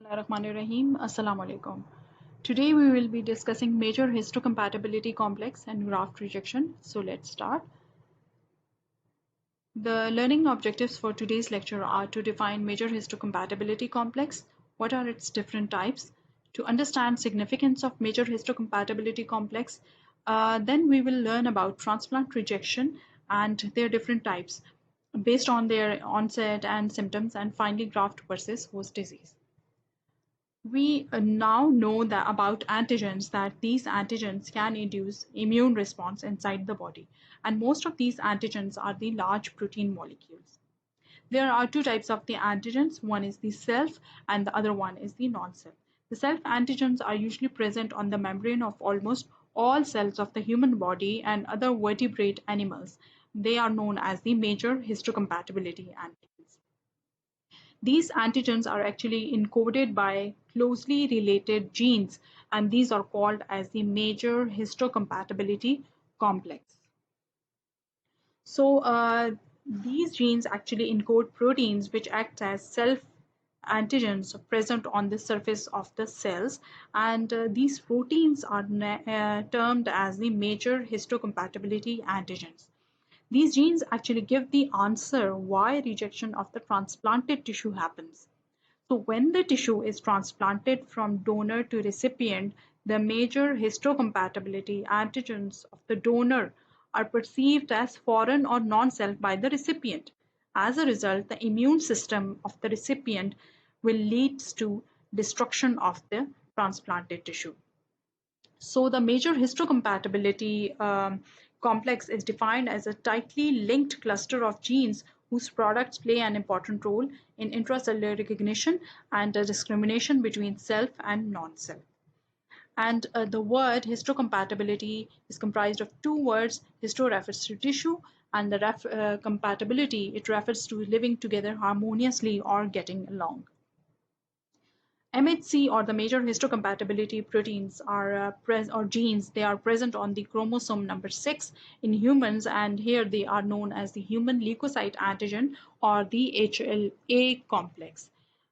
Bismillahirrahmanirrahim. Assalamu alaikum. Today we will be discussing major histocompatibility complex and graft rejection. So let's start. The learning objectives for today's lecture are to define major histocompatibility complex, what are its different types, to understand significance of major histocompatibility complex. Then we will learn about transplant rejection and their different types based on their onset and symptoms, and finally graft versus host disease. We now know that about antigens, that these antigens can induce immune response inside the body, and most of these antigens are the large protein molecules. There are two types of the antigens. One is the self and the other one is the non-self. The self antigens are usually present on the membrane of almost all cells of the human body and other vertebrate animals. They are known as the major histocompatibility antigens. These antigens are actually encoded by closely related genes, and these are called as the major histocompatibility complex. So these genes actually encode proteins which act as self antigens present on the surface of the cells, and these proteins are termed as the major histocompatibility antigens. These genes actually give the answer why rejection of the transplanted tissue happens. So when the tissue is transplanted from donor to recipient, the major histocompatibility antigens of the donor are perceived as foreign or non-self by the recipient. As a result, the immune system of the recipient will lead to destruction of the transplanted tissue. So the major histocompatibility complex is defined as a tightly linked cluster of genes whose products play an important role in intracellular recognition and discrimination between self and non-self. And the word histocompatibility is comprised of two words. Histo refers to tissue, and the compatibility, it refers to living together harmoniously or getting along. MHC, or the major histocompatibility proteins, are or genes. They are present on the chromosome number 6 in humans, and here they are known as the human leukocyte antigen or the HLA complex.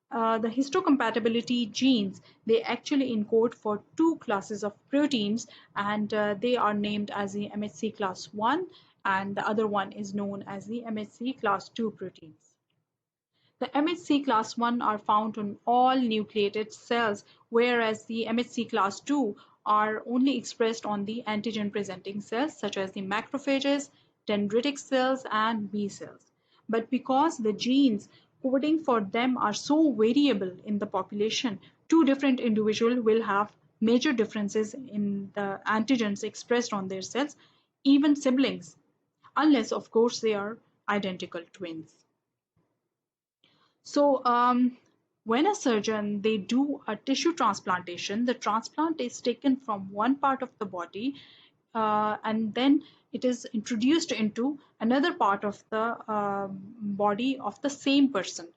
The histocompatibility genes, they actually encode for two classes of proteins, and they are named as the MHC class 1, and the other one is known as the MHC class 2 proteins. The MHC class 1 are found on all nucleated cells, whereas the MHC class 2 are only expressed on the antigen presenting cells such as the macrophages, dendritic cells, and B cells. But because the genes coding for them are so variable in the population, two different individuals will have major differences in the antigens expressed on their cells, even siblings, unless of course they are identical twins. So when a surgeon, they do a tissue transplantation, the transplant is taken from one part of the body and then it is introduced into another part of the body of the same person.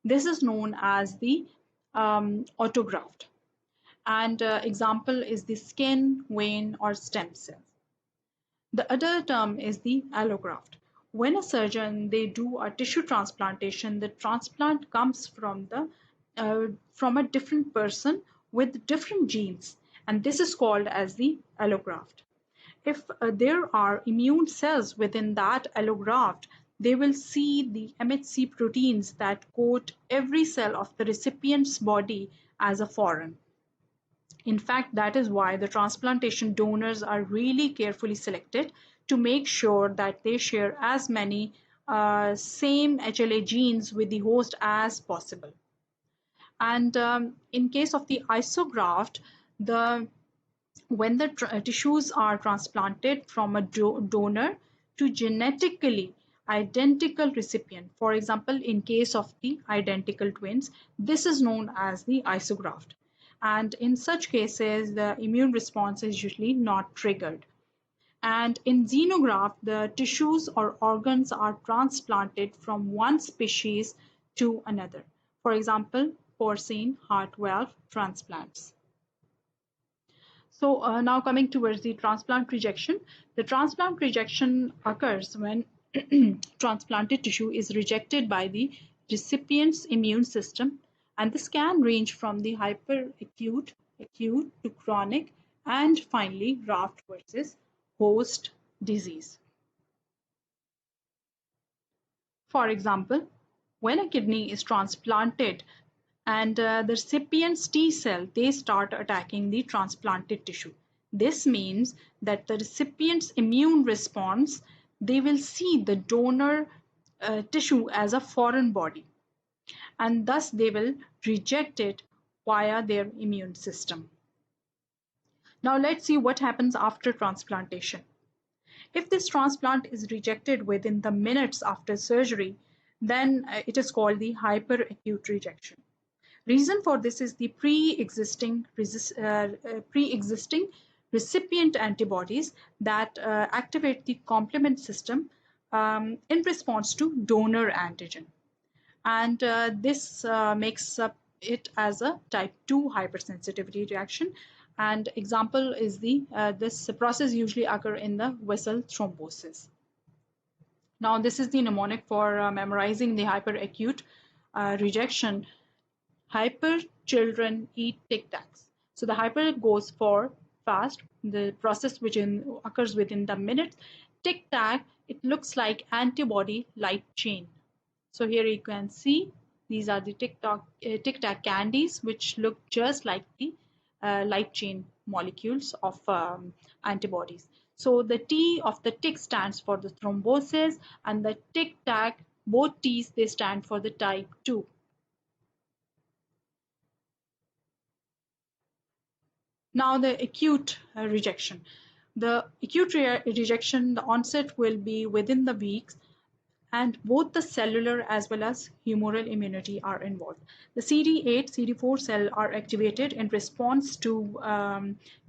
This is known as the autograft. And example is the skin, vein, or stem cells. The other term is the allograft. When a surgeon, they do a tissue transplantation, the transplant comes from a different person with different genes, and this is called as the allograft. If there are immune cells within that allograft, they will see the MHC proteins that coat every cell of the recipient's body as a foreign. In fact, that is why the transplantation donors are really carefully selected to make sure that they share as many same HLA genes with the host as possible. And in case of the Iso Graft, when the tissues are transplanted from a donor to genetically identical recipient, for example, in case of the identical twins, this is known as the Iso Graft. And in such cases, the immune response is usually not triggered. And in xenograft, the tissues or organs are transplanted from one species to another. For example, porcine heart valve transplants. So now coming towards the transplant rejection. The transplant rejection occurs when transplanted tissue is rejected by the recipient's immune system, And this can range from the hyperacute, acute to chronic, and finally graft versus host disease. For example, when a kidney is transplanted and the recipient's T cell, they start attacking the transplanted tissue. This means that the recipient's immune response, they will see the donor tissue as a foreign body, and thus they will reject it via their immune system. Now let's see what happens after transplantation. If this transplant is rejected within the minutes after surgery, then it is called the hyperacute rejection. Reason for this is the pre-existing recipient antibodies that activate the complement system in response to donor antigen. And this makes up it as a type 2 hypersensitivity reaction. And example is this process usually occur in the vessel thrombosis. Now this is the mnemonic for memorizing the hyperacute rejection. Hyper children eat Tic Tacs. So the hyper goes for fast, the process which occurs within the minutes. Tic Tac, it looks like antibody light chain. So here you can see these are the Tic Tac candies, which look just like the light chain molecules of antibodies. So the T of the Tic stands for the thrombosis, and the Tic Tac, both T's, they stand for the type 2. Now the acute rejection. The acute rejection, the onset will be within the weeks, and both the cellular as well as humoral immunity are involved. The CD8, CD4 cell are activated in response to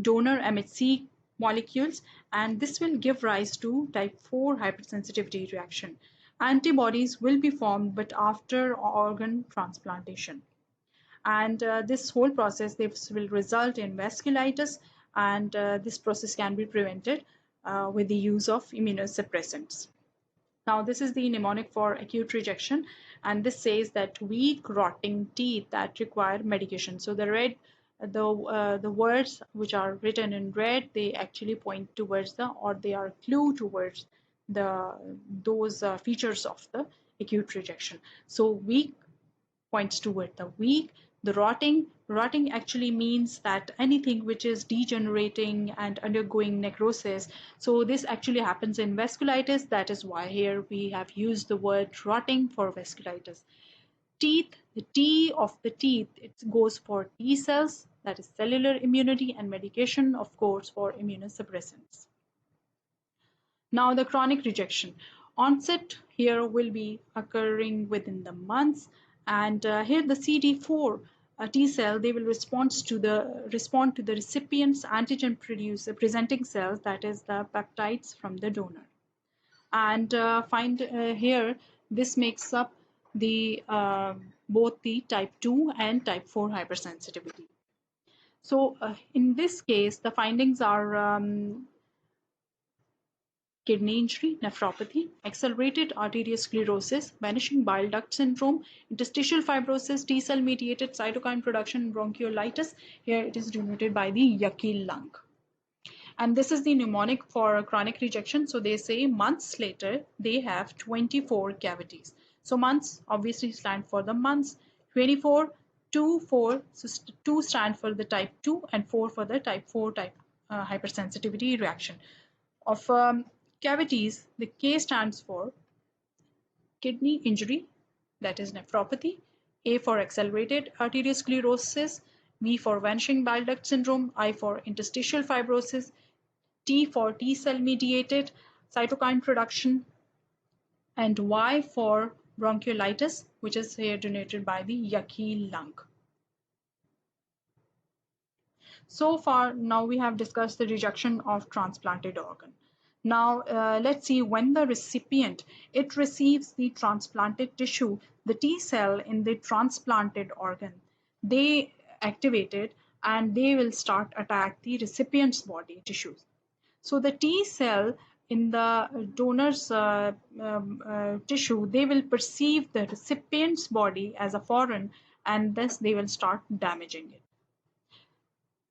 donor MHC molecules, and this will give rise to type 4 hypersensitivity reaction. Antibodies will be formed, but after organ transplantation. And this whole process, this will result in vasculitis, and this process can be prevented with the use of immunosuppressants. Now this is the mnemonic for acute rejection, and this says that weak rotting teeth that require medication. So the words which are written in red, they actually point towards they are clue towards those features of the acute rejection. So weak points toward the weak. The rotting actually means that anything which is degenerating and undergoing necrosis. So this actually happens in vasculitis. That is why here we have used the word rotting for vasculitis. Teeth, the T of the teeth, it goes for T cells, that is cellular immunity, and medication, of course, for immunosuppressants. Now the chronic rejection. Onset here will be occurring within the months, and here the CD4 T cell, they will respond to the recipient's antigen presenting cells, that is the peptides from the donor. And here this makes up the both the type 2 and type 4 hypersensitivity. So in this case, the findings are kidney injury, nephropathy, accelerated arteriosclerosis, vanishing bile duct syndrome, interstitial fibrosis, T cell mediated cytokine production, bronchiolitis. Here it is denoted by the yucky lung. And this is the mnemonic for chronic rejection. So they say months later, they have 24 cavities. So months obviously stand for the months, 24, 2, 4, so 2 stand for the type 2 and 4 for the type 4 hypersensitivity reaction. Of cavities, the K stands for kidney injury, that is nephropathy, A for accelerated arteriosclerosis, V for vanishing bile duct syndrome, I for interstitial fibrosis, T for T cell mediated cytokine production, and Y for bronchiolitis, which is here denoted by the yucky lung. So far, now we have discussed the rejection of transplanted organ. Now, let's see when the recipient, it receives the transplanted tissue, the T cell in the transplanted organ, they activated and they will start attack the recipient's body tissues. So the T cell in the donor's tissue, they will perceive the recipient's body as a foreign, and thus they will start damaging it.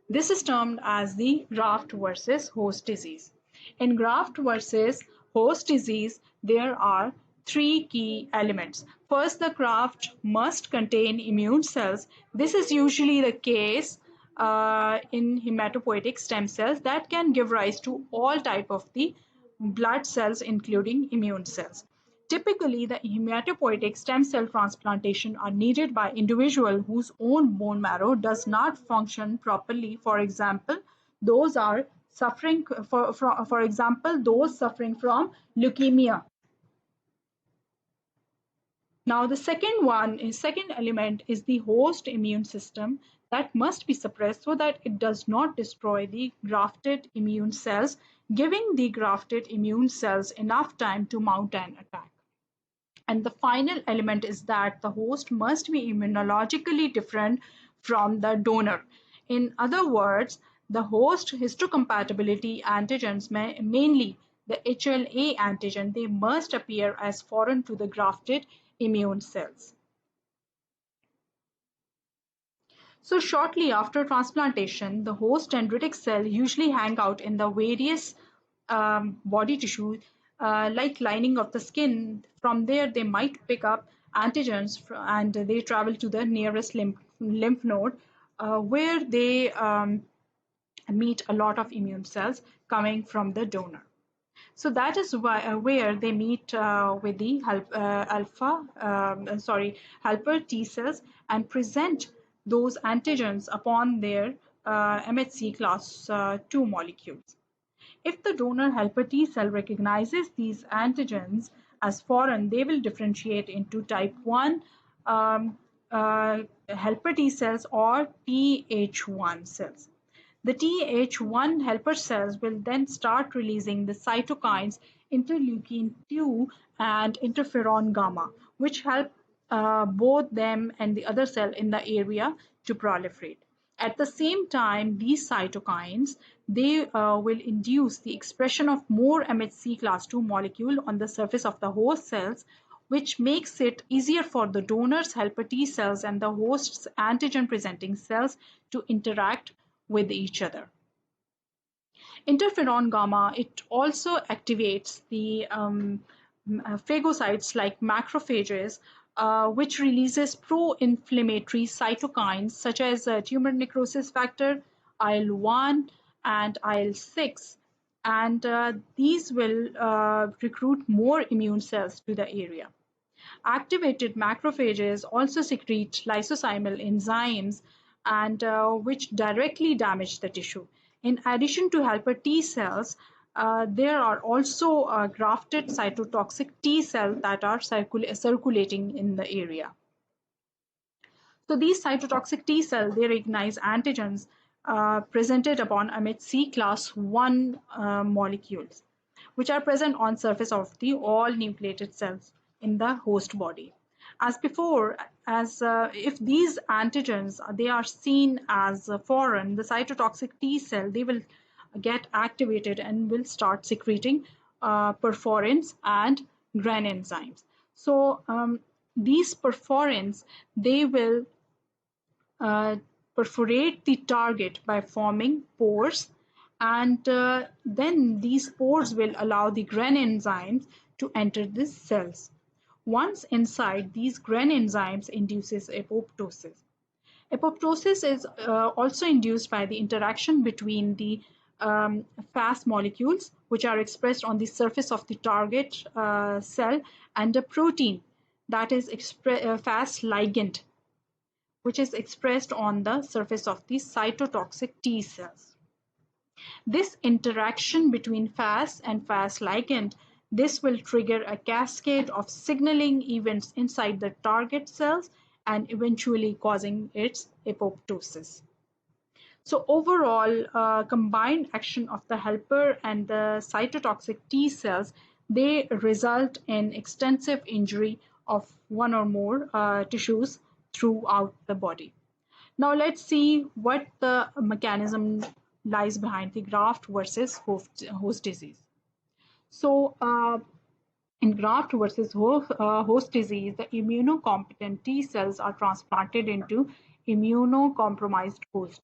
This is termed as the graft versus host disease. In graft versus host disease, there are three key elements. First, the graft must contain immune cells. This is usually the case in hematopoietic stem cells that can give rise to all type of the blood cells, including immune cells. Typically, the hematopoietic stem cell transplantation are needed by individuals whose own bone marrow does not function properly. For example, those are suffering for example, those suffering from leukemia. Now, the second element is the host immune system that must be suppressed so that it does not destroy the grafted immune cells, giving the grafted immune cells enough time to mount an attack. And the final element is that the host must be immunologically different from the donor. In other words, the host histocompatibility antigens, mainly the HLA antigen, they must appear as foreign to the grafted immune cells. So shortly after transplantation, the host dendritic cell usually hang out in the various body tissue, like lining of the skin. From there, they might pick up antigens and they travel to the nearest lymph node, where they meet a lot of immune cells coming from the donor. So that is where they meet with the helper T cells and present those antigens upon their MHC class 2 molecules. If the donor helper T cell recognizes these antigens as foreign, they will differentiate into type 1 helper T cells or Th1 cells. The Th1 helper cells will then start releasing the cytokines interleukin 2 and interferon gamma, which help both them and the other cell in the area to proliferate. At the same time, these cytokines, they will induce the expression of more MHC class 2 molecule on the surface of the host cells, which makes it easier for the donor's helper T cells and the host's antigen presenting cells to interact with each other. Interferon gamma, it also activates the phagocytes like macrophages, which releases pro-inflammatory cytokines such as tumor necrosis factor, IL-1 and IL-6. And these will recruit more immune cells to the area. Activated macrophages also secrete lysosomal enzymes and which directly damage the tissue. In addition to helper T cells, there are also grafted cytotoxic T cells that are circulating in the area. So these cytotoxic T cells, they recognize antigens presented upon MHC class 1 molecules, which are present on surface of the all nucleated cells in the host body. As before, as if these antigens they are seen as foreign, the cytotoxic T cell they will get activated and will start secreting perforins and GRAN enzymes. So these perforins they will perforate the target by forming pores, and then these pores will allow the GRAN enzymes to enter the cells. Once inside, these GRAN enzymes induces apoptosis. Apoptosis is also induced by the interaction between the Fas molecules, which are expressed on the surface of the target cell, and a protein that is Fas ligand, which is expressed on the surface of the cytotoxic T cells. This interaction between Fas and Fas ligand, this will trigger a cascade of signaling events inside the target cells and eventually causing its apoptosis. So overall, combined action of the helper and the cytotoxic T cells, they result in extensive injury of one or more tissues throughout the body. Now let's see what the mechanism lies behind the graft versus host disease. So In graft versus host disease, the immunocompetent T cells are transplanted into immunocompromised host.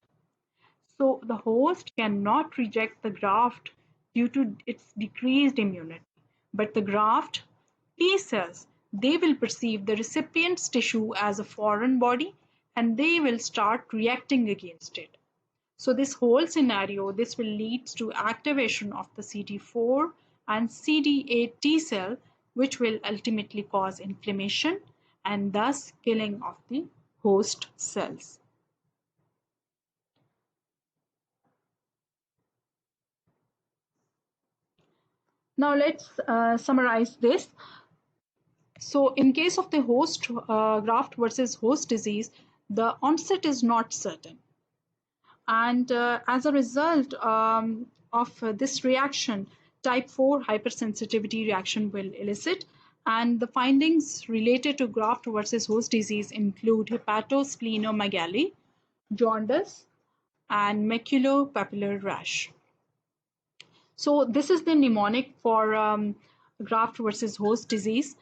So the host cannot reject the graft due to its decreased immunity. But the graft T cells, they will perceive the recipient's tissue as a foreign body and they will start reacting against it. So this whole scenario, this will lead to activation of the CD4 and CD8 T cell, which will ultimately cause inflammation and thus killing of the host cells. Now let's summarize this. So in case of the host graft versus host disease, the onset is not certain. And as a result of this reaction, type 4 hypersensitivity reaction will elicit. And the findings related to graft versus host disease include hepatosplenomegaly, jaundice, and maculopapular rash. So this is the mnemonic for graft versus host disease.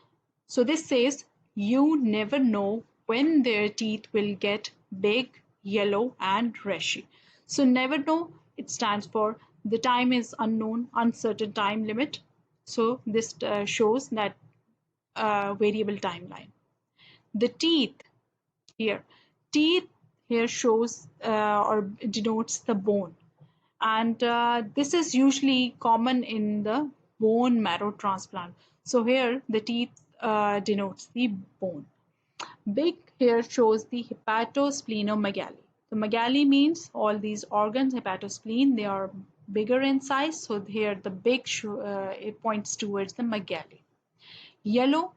So this says, you never know when their teeth will get big, yellow, and reshy. So never know, it stands for the time is unknown, uncertain time limit. So this shows that variable timeline. The here, teeth here shows or denotes the bone. And this is usually common in the bone marrow transplant. So here the teeth denotes the bone. Big here shows the hepatosplenomegaly. The megaly means all these organs, hepatospleen, they are bigger in size. So here the big it points towards the megaly. Yellow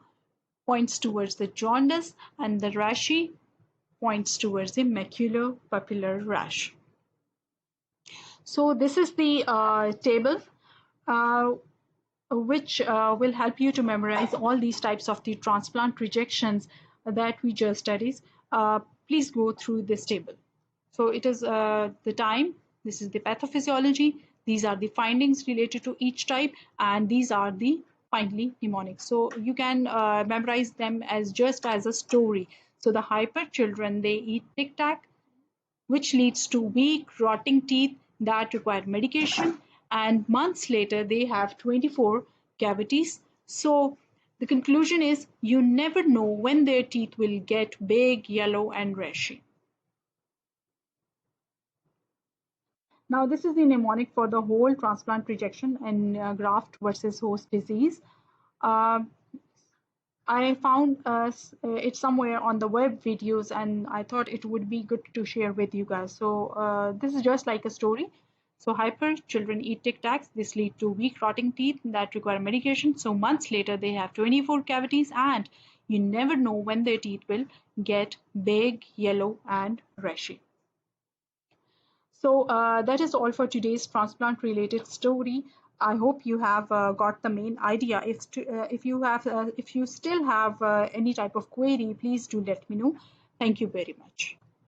points towards the jaundice, and the rashy points towards the maculopapular rash. So this is the table uh, which will help you to memorize all these types of the transplant rejections that we just studied. Please go through this table. So it is the time, this is the pathophysiology, these are the findings related to each type, and these are the finally mnemonics. So you can memorize them as just as a story. So the hyper children, they eat tic tac, which leads to weak, rotting teeth that require medication. And months later, they have 24 cavities. So the conclusion is you never know when their teeth will get big, yellow, and rashy. Now, this is the mnemonic for the whole transplant rejection and graft versus host disease. Uh, I found it somewhere on the web videos, and I thought it would be good to share with you guys. So this is just like a story. So hyper children eat Tic Tacs. This lead to weak rotting teeth that require medication. So months later, they have 24 cavities, and you never know when their teeth will get big, yellow, and rashy. So that is all for today's transplant related story. I hope you have got the main idea. If you still have any type of query, please do let me know. Thank you very much.